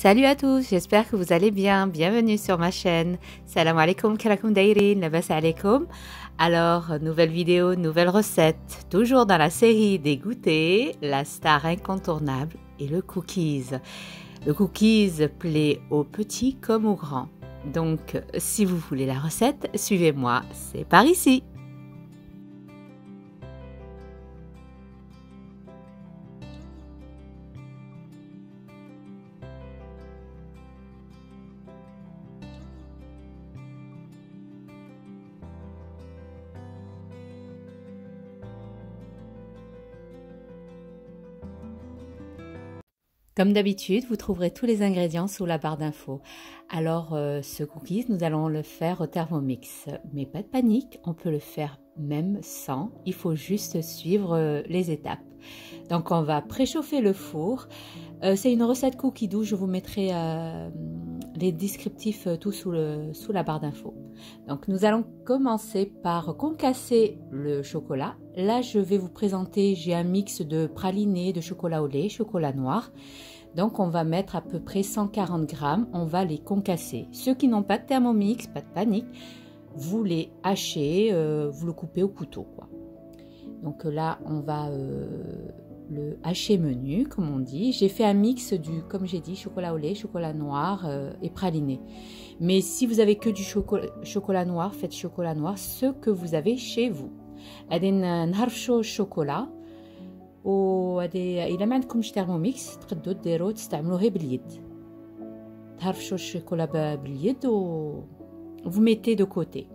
Salut à tous, j'espère que vous allez bien. Bienvenue sur ma chaîne. Salam alaikum, karakoum dairin, labas alaikum. Alors, nouvelle vidéo, nouvelle recette. Toujours dans la série des goûters, la star incontournable est le cookies. Le cookies plaît aux petits comme aux grands. Donc, si vous voulez la recette, suivez-moi, c'est par ici. Comme d'habitude, vous trouverez tous les ingrédients sous la barre d'infos. Alors, ce cookies, nous allons le faire au Thermomix. Mais pas de panique, on peut le faire même sans. Il faut juste suivre les étapes. Donc, on va préchauffer le four. C'est une recette cookie doux. Je vous mettrai les descriptifs tout sous la barre d'infos. Donc, nous allons commencer par concasser le chocolat. Là, je vais vous présenter, j'ai un mix de praliné, de chocolat au lait, chocolat noir. Donc, on va mettre à peu près 140 grammes. On va les concasser. Ceux qui n'ont pas de Thermomix, pas de panique, vous les hachez, vous le coupez au couteau, quoi. Donc là, on va le hacher menu, comme on dit. J'ai fait un mix comme j'ai dit, chocolat au lait, chocolat noir et praliné. Mais si vous avez que du chocolat noir, faites chocolat noir, ce que vous avez chez vous. غادي نهرشوا الشوكولا وهادي الا ما عندكمش تhermomix تقدروا ديروا تستعملوه باليد. تهرشوا الشوكولا باليد و vous mettez de côté.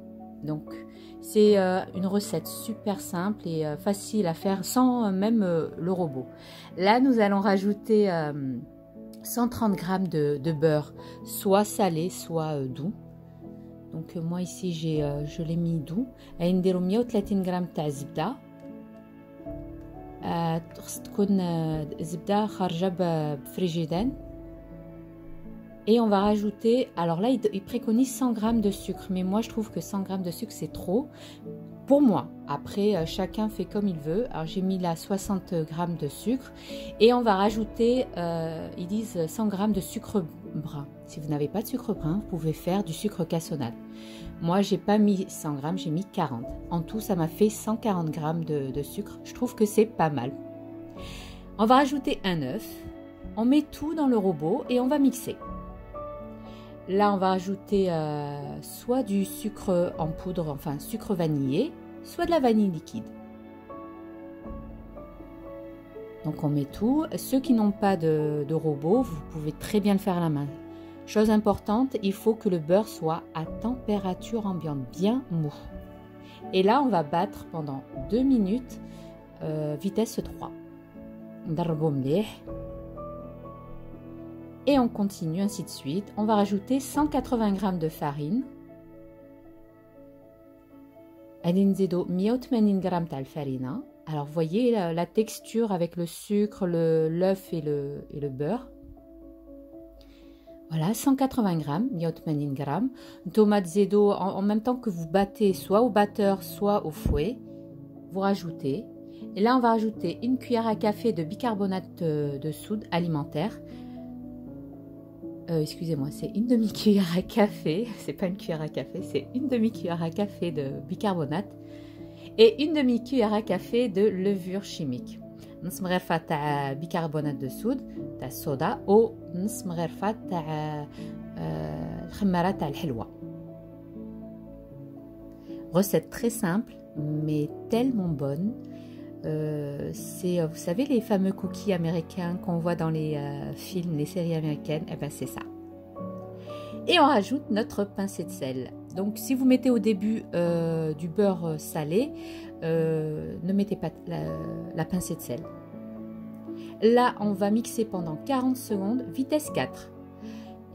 Donc c'est une recette super simple et facile à faire sans même le robot. Là nous allons rajouter 130 grammes de beurre, soit salé soit doux. Donc moi ici je l'ai mis doux. نديرو 130 غرام تاع الزبده. خص تكون زبده خارجه بفريجيدان. Et on va rajouter, alors là il préconise 100 grammes de sucre, mais moi je trouve que 100 grammes de sucre c'est trop pour moi. Après chacun fait comme il veut. Alors j'ai mis là 60 grammes de sucre et on va rajouter, ils disent 100 grammes de sucre brun. Si vous n'avez pas de sucre brun, vous pouvez faire du sucre cassonade. Moi j'ai pas mis 100 grammes, j'ai mis 40. En tout ça m'a fait 140 grammes de sucre. Je trouve que c'est pas mal. On va rajouter un œuf. On met tout dans le robot et on va mixer. Là, on va ajouter soit du sucre en poudre, enfin sucre vanillé, soit de la vanille liquide. Donc, on met tout. Ceux qui n'ont pas de robot, vous pouvez très bien le faire à la main. Chose importante, il faut que le beurre soit à température ambiante, bien mou. Et là, on va battre pendant 2 minutes, vitesse 3. Et on continue ainsi de suite. On va rajouter 180 g de farine. Alors voyez la texture avec le sucre, l'œuf et le beurre. Voilà, 180 g, 180 g. Tomate zedo, en même temps que vous battez soit au batteur, soit au fouet, vous rajoutez. Et là, on va rajouter une cuillère à café de bicarbonate de soude alimentaire. Excusez-moi, c'est une demi-cuillère à café, c'est pas une cuillère à café, c'est une demi-cuillère à café de bicarbonate et une demi-cuillère à café de levure chimique. نص مغرفة تاع bicarbonate de soude تاع الصودا و نص مغرفة تاع الخمارة تاع الحلوى. Recette très simple mais tellement bonne. C'est, vous savez, les fameux cookies américains qu'on voit dans les films, les séries américaines, et ben c'est ça. Et on rajoute notre pincée de sel. Donc si vous mettez au début du beurre salé, ne mettez pas la pincée de sel. Là, on va mixer pendant 40 secondes, vitesse 4.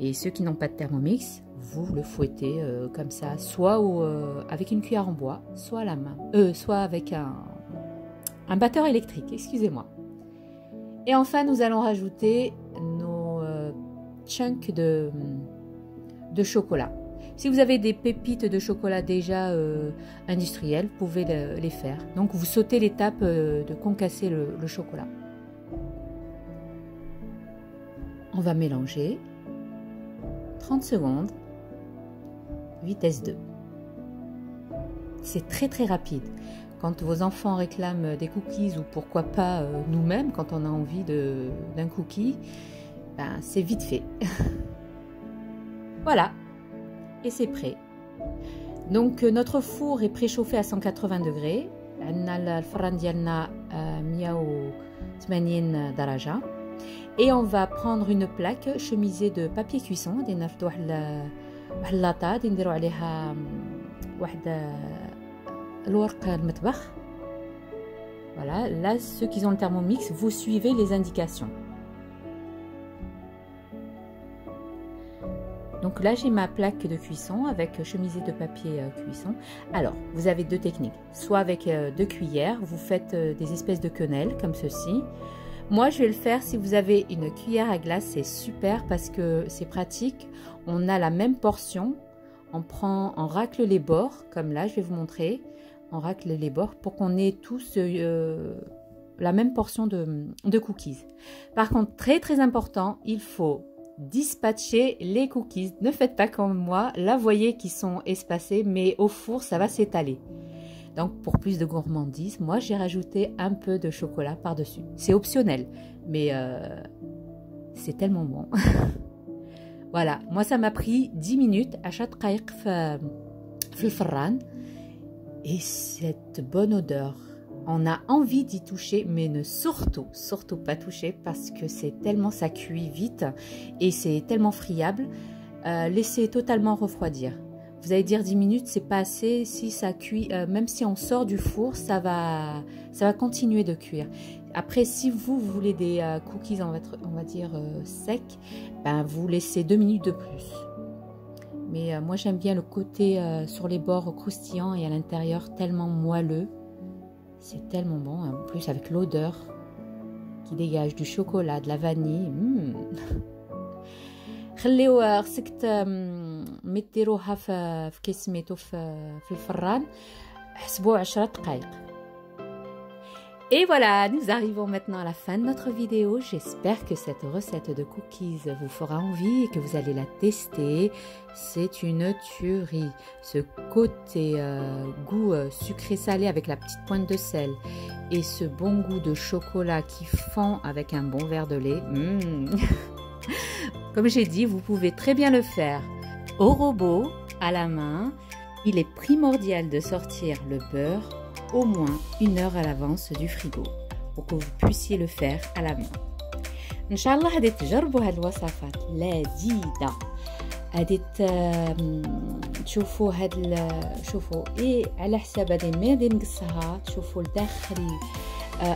Et ceux qui n'ont pas de Thermomix, vous le fouettez comme ça, soit avec une cuillère en bois, soit à la main, soit avec un batteur électrique, excusez-moi. Et enfin, nous allons rajouter nos chunks de chocolat. Si vous avez des pépites de chocolat déjà industrielles, vous pouvez les faire. Donc, vous sautez l'étape de concasser le chocolat. On va mélanger. 30 secondes, vitesse 2. C'est très très rapide. Quand vos enfants réclament des cookies ou pourquoi pas nous-mêmes, quand on a envie d'un cookie, ben, c'est vite fait. Voilà, et c'est prêt. Donc notre four est préchauffé à 180 degrés. الفران ديالنا 180 درجة. Et on va prendre une plaque chemisée de papier cuisson. ناخذ واحد لاطا نديروا عليها واحد الورق المطبخ. Voilà, là ceux qui ont le Thermomix, vous suivez les indications. Donc là, j'ai ma plaque de cuisson avec chemisée de papier cuisson. Alors, vous avez deux techniques. Soit avec deux cuillères, vous faites des espèces de quenelles comme ceci. Moi, je vais le faire si vous avez une cuillère à glace, c'est super parce que c'est pratique. On a la même portion. On racle les bords, comme là, je vais vous montrer. On racle les bords pour qu'on ait tous la même portion de cookies. Par contre, très très important, il faut dispatcher les cookies. Ne faites pas comme moi. Là, vous voyez qu'ils sont espacés, mais au four, ça va s'étaler. Donc, pour plus de gourmandise, moi, j'ai rajouté un peu de chocolat par-dessus. C'est optionnel, mais c'est tellement bon. Voilà, moi, ça m'a pris 10 minutes à chaque دقائق في الفران. Et cette bonne odeur, on a envie d'y toucher, mais ne surtout pas toucher parce que c'est tellement, ça cuit vite et c'est tellement friable. Laissez totalement refroidir. Vous allez dire 10 minutes, c'est pas assez. Si ça cuit, même si on sort du four, ça va continuer de cuire. Après, si vous voulez des cookies, on va dire secs, ben, vous laissez 2 minutes de plus. Mais moi, j'aime bien le côté sur les bords croustillant et à l'intérieur tellement moelleux. C'est tellement bon, en plus avec l'odeur qui dégage du chocolat, de la vanille. خليو خصك ديروها في كيس سميتو في الفران حسبوا 10 دقائق. Et voilà, nous arrivons maintenant à la fin de notre vidéo. J'espère que cette recette de cookies vous fera envie et que vous allez la tester. C'est une tuerie. Ce côté goût sucré-salé avec la petite pointe de sel et ce bon goût de chocolat qui fond avec un bon verre de lait. Comme j'ai dit, vous pouvez très bien le faire au robot, à la main. Il est primordial de sortir le beurre au moins 1 heure à l'avance du frigo pour que vous puissiez le faire à la main. Inch'Allah, غادي تجربوا هاد الوصفات لذيذة. غادي تشوفوا شوفوا ايه على حساب هذه ما غادي نقصها. تشوفوا الداخل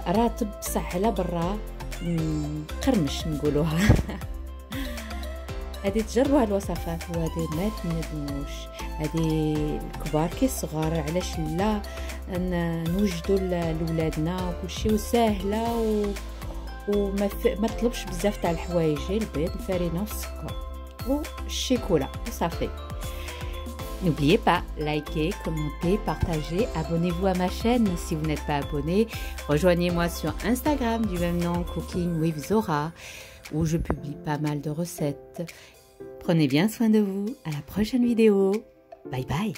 راتب بصح على برا قرمش نقولوها. غادي تجربوا هاد الوصفات وهادي ما تندموش. هادي الكبار كي الصغار، علاش لا نوجدوا لولادنا وكلشي وساهله وما تطلبش بزاف تاع الحوايج، البيض الفرينه والسكر والشيكولا وصافي. N'oubliez pas, likez, commentez, partagez, abonnez-vous à ma chaîne si vous n'êtes pas abonné. Rejoignez-moi sur Instagram du même nom, Cooking with Zora, où je publie pas mal de recettes. Prenez bien soin de vous. À la prochaine vidéo. Bye bye.